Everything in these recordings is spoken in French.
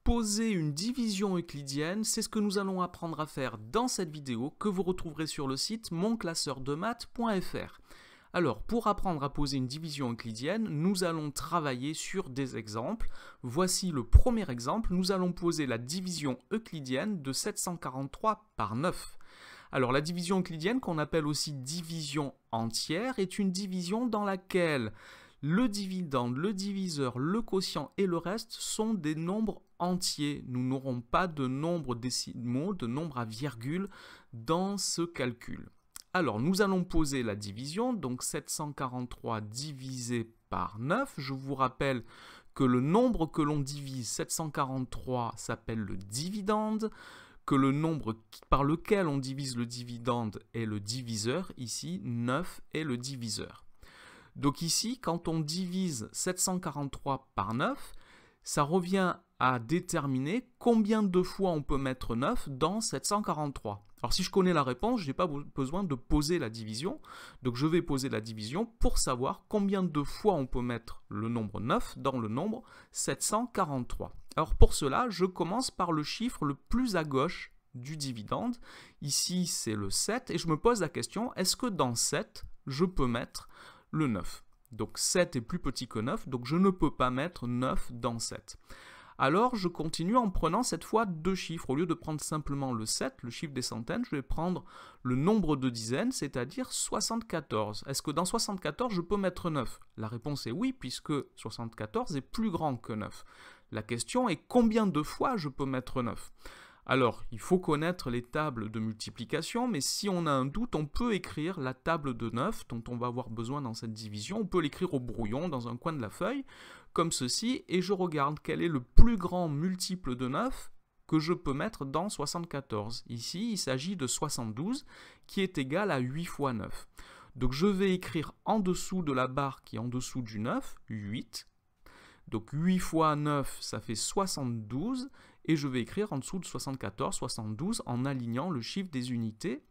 Poser une division euclidienne, c'est ce que nous allons apprendre à faire dans cette vidéo que vous retrouverez sur le site monclasseurdemaths.fr. Alors, pour apprendre à poser une division euclidienne, nous allons travailler sur des exemples. Voici le premier exemple. Nous allons poser la division euclidienne de 743 par 9. Alors, la division euclidienne, qu'on appelle aussi division entière, est une division dans laquelle le dividende, le diviseur, le quotient et le reste sont des nombres entiers. Nous n'aurons pas de nombres décimaux, de nombres à virgule dans ce calcul. Alors, nous allons poser la division, donc 743 divisé par 9. Je vous rappelle que le nombre que l'on divise, 743, s'appelle le dividende, que le nombre par lequel on divise le dividende est le diviseur, ici 9 est le diviseur. Donc ici, quand on divise 743 par 9, ça revient à déterminer combien de fois on peut mettre 9 dans 743. Alors si je connais la réponse, je n'ai pas besoin de poser la division. Donc je vais poser la division pour savoir combien de fois on peut mettre le nombre 9 dans le nombre 743. Alors pour cela, je commence par le chiffre le plus à gauche du dividende. Ici, c'est le 7 et je me pose la question, est-ce que dans 7, je peux mettre le 9. Donc 7 est plus petit que 9, donc je ne peux pas mettre 9 dans 7. Alors je continue en prenant cette fois deux chiffres. Au lieu de prendre simplement le 7, le chiffre des centaines, je vais prendre le nombre de dizaines, c'est-à-dire 74. Est-ce que dans 74, je peux mettre 9? La réponse est oui, puisque 74 est plus grand que 9. La question est combien de fois je peux mettre 9? Alors, il faut connaître les tables de multiplication, mais si on a un doute, on peut écrire la table de 9 dont on va avoir besoin dans cette division. On peut l'écrire au brouillon dans un coin de la feuille, comme ceci, et je regarde quel est le plus grand multiple de 9 que je peux mettre dans 74. Ici, il s'agit de 72, qui est égal à 8 fois 9. Donc, je vais écrire en dessous de la barre qui est en dessous du 9, 8. Donc 8 fois 9, ça fait 72, et je vais écrire en dessous de 74, 72, en alignant le chiffre des unités.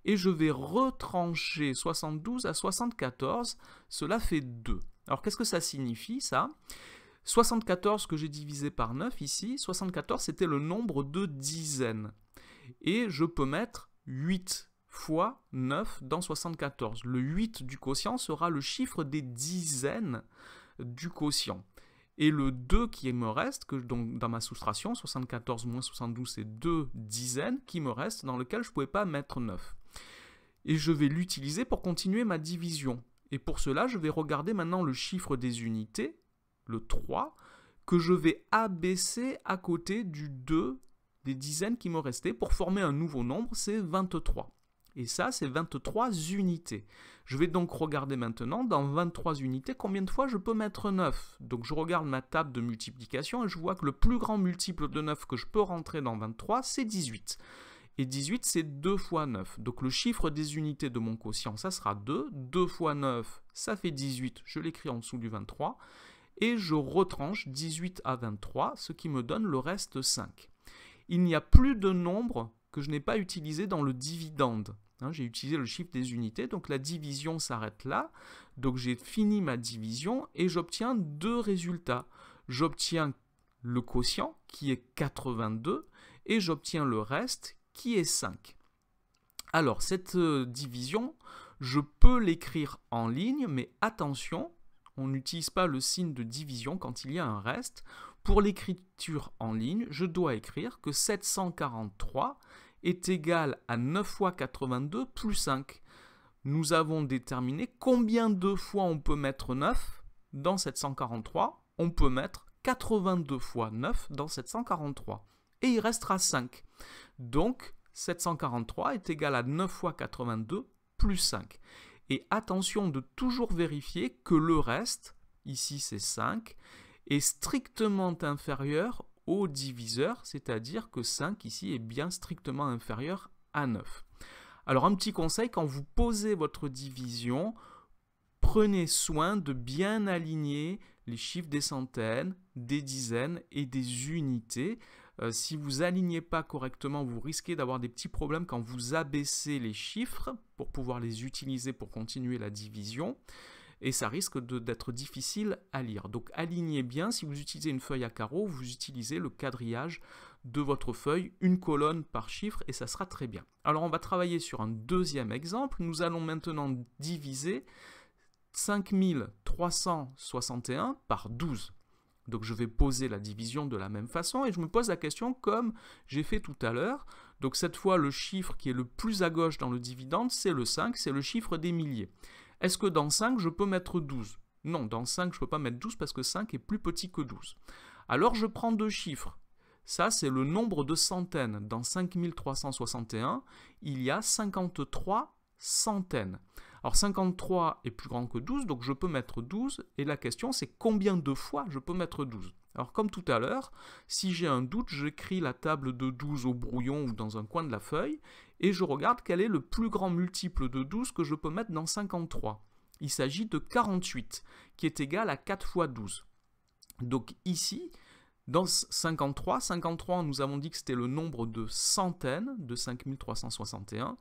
Et je vais retrancher 72 à 74, cela fait 2. Alors qu'est-ce que ça signifie ça? 74 que j'ai divisé par 9 ici, 74 c'était le nombre de dizaines. Et je peux mettre 8 fois 9 dans 74. Le 8 du quotient sera le chiffre des dizaines du quotient. Et le 2 qui me reste, que donc dans ma soustraction, 74 moins 72, c'est 2 dizaines qui me restent, dans lequel je ne pouvais pas mettre 9. Et je vais l'utiliser pour continuer ma division. Et pour cela, je vais regarder maintenant le chiffre des unités, le 3, que je vais abaisser à côté du 2 des dizaines qui me restaient pour former un nouveau nombre, c'est 23. Et ça, c'est 23 unités. Je vais donc regarder maintenant, dans 23 unités, combien de fois je peux mettre 9. Donc je regarde ma table de multiplication et je vois que le plus grand multiple de 9 que je peux rentrer dans 23, c'est 18. Et 18, c'est 2 fois 9. Donc le chiffre des unités de mon quotient, ça sera 2. 2 fois 9, ça fait 18. Je l'écris en dessous du 23. Et je retranche 18 à 23, ce qui me donne le reste 5. Il n'y a plus de nombre que je n'ai pas utilisé dans le dividende. J'ai utilisé le chiffre des unités, donc la division s'arrête là. Donc j'ai fini ma division et j'obtiens deux résultats. J'obtiens le quotient qui est 82 et j'obtiens le reste qui est 5. Alors cette division, je peux l'écrire en ligne, mais attention, on n'utilise pas le signe de division quand il y a un reste. Pour l'écriture en ligne, je dois écrire que 743 est égal à 9 fois 82 plus 5. Nous avons déterminé combien de fois on peut mettre 9 dans 743. On peut mettre 82 fois 9 dans 743. Et il restera 5. Donc, 743 est égal à 9 fois 82 plus 5. Et attention de toujours vérifier que le reste, ici c'est 5, est strictement inférieur au diviseur, c'est-à-dire que 5 ici est bien strictement inférieur à 9. Alors un petit conseil, quand vous posez votre division, prenez soin de bien aligner les chiffres des centaines, des dizaines et des unités. Si vous n'alignez pas correctement, vous risquez d'avoir des petits problèmes quand vous abaissez les chiffres pour pouvoir les utiliser pour continuer la division. et ça risque d'être difficile à lire. Donc alignez bien, si vous utilisez une feuille à carreaux, vous utilisez le quadrillage de votre feuille, une colonne par chiffre, et ça sera très bien. Alors on va travailler sur un deuxième exemple. Nous allons maintenant diviser 5361 par 12. Donc je vais poser la division de la même façon et je me pose la question comme j'ai fait tout à l'heure. Donc cette fois, le chiffre qui est le plus à gauche dans le dividende, c'est le 5, c'est le chiffre des milliers. Est-ce que dans 5, je peux mettre 12? Non, dans 5, je ne peux pas mettre 12 parce que 5 est plus petit que 12. Alors je prends deux chiffres. Ça, c'est le nombre de centaines. Dans 5361, il y a 53 centaines. Alors 53 est plus grand que 12, donc je peux mettre 12. Et la question, c'est combien de fois je peux mettre 12? Alors comme tout à l'heure, si j'ai un doute, j'écris la table de 12 au brouillon ou dans un coin de la feuille, et je regarde quel est le plus grand multiple de 12 que je peux mettre dans 53. Il s'agit de 48, qui est égal à 4 fois 12. Donc ici, dans 53, nous avons dit que c'était le nombre de centaines de 5361.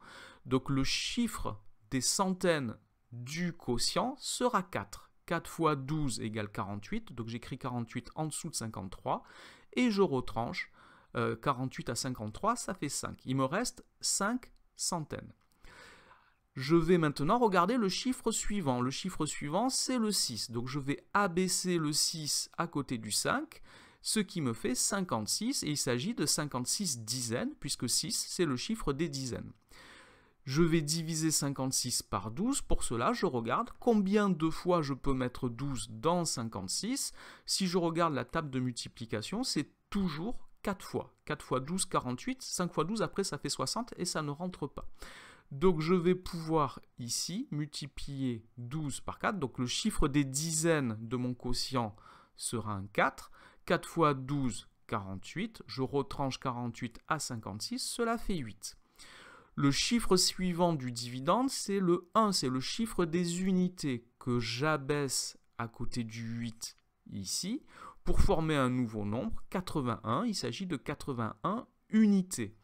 Donc le chiffre des centaines du quotient sera 4. 4 fois 12 égale 48. Donc j'écris 48 en dessous de 53. Et je retranche 48 à 53, ça fait 5. Il me reste 5 centaines. Je vais maintenant regarder le chiffre suivant. Le chiffre suivant, c'est le 6. Donc je vais abaisser le 6 à côté du 5. Ce qui me fait 56, et il s'agit de 56 dizaines, puisque 6, c'est le chiffre des dizaines. Je vais diviser 56 par 12, pour cela, je regarde combien de fois je peux mettre 12 dans 56. Si je regarde la table de multiplication, c'est toujours 4 fois. 4 fois 12, 48, 5 fois 12, après ça fait 60, et ça ne rentre pas. Donc je vais pouvoir ici multiplier 12 par 4, donc le chiffre des dizaines de mon quotient sera un 4. 4 fois 12, 48. Je retranche 48 à 56, cela fait 8. Le chiffre suivant du dividende, c'est le 1, c'est le chiffre des unités que j'abaisse à côté du 8 ici pour former un nouveau nombre, 81. Il s'agit de 81 unités.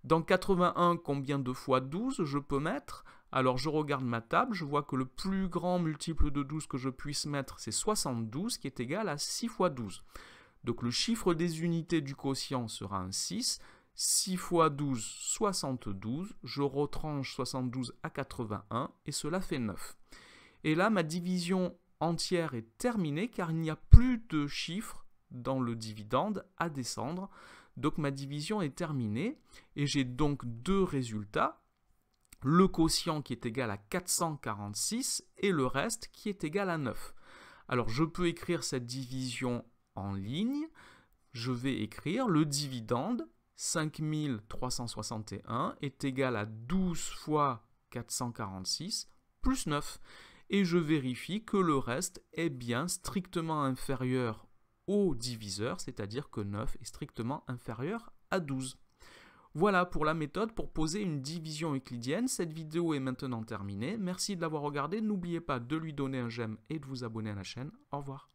Dans 81, combien de fois 12 je peux mettre? Alors je regarde ma table, je vois que le plus grand multiple de 12 que je puisse mettre, c'est 72, qui est égal à 6 fois 12. Donc le chiffre des unités du quotient sera un 6. 6 fois 12, 72. Je retranche 72 à 81 et cela fait 9. Et là, ma division entière est terminée car il n'y a plus de chiffres dans le dividende à descendre. Donc ma division est terminée et j'ai donc deux résultats. Le quotient qui est égal à 446 et le reste qui est égal à 9. Alors je peux écrire cette division en ligne. Je vais écrire le dividende 5361 est égal à 12 fois 446 plus 9. Et je vérifie que le reste est bien strictement inférieur au diviseur, c'est-à-dire que 9 est strictement inférieur à 12. Voilà pour la méthode pour poser une division euclidienne. Cette vidéo est maintenant terminée. Merci de l'avoir regardée. N'oubliez pas de lui donner un j'aime et de vous abonner à la chaîne. Au revoir.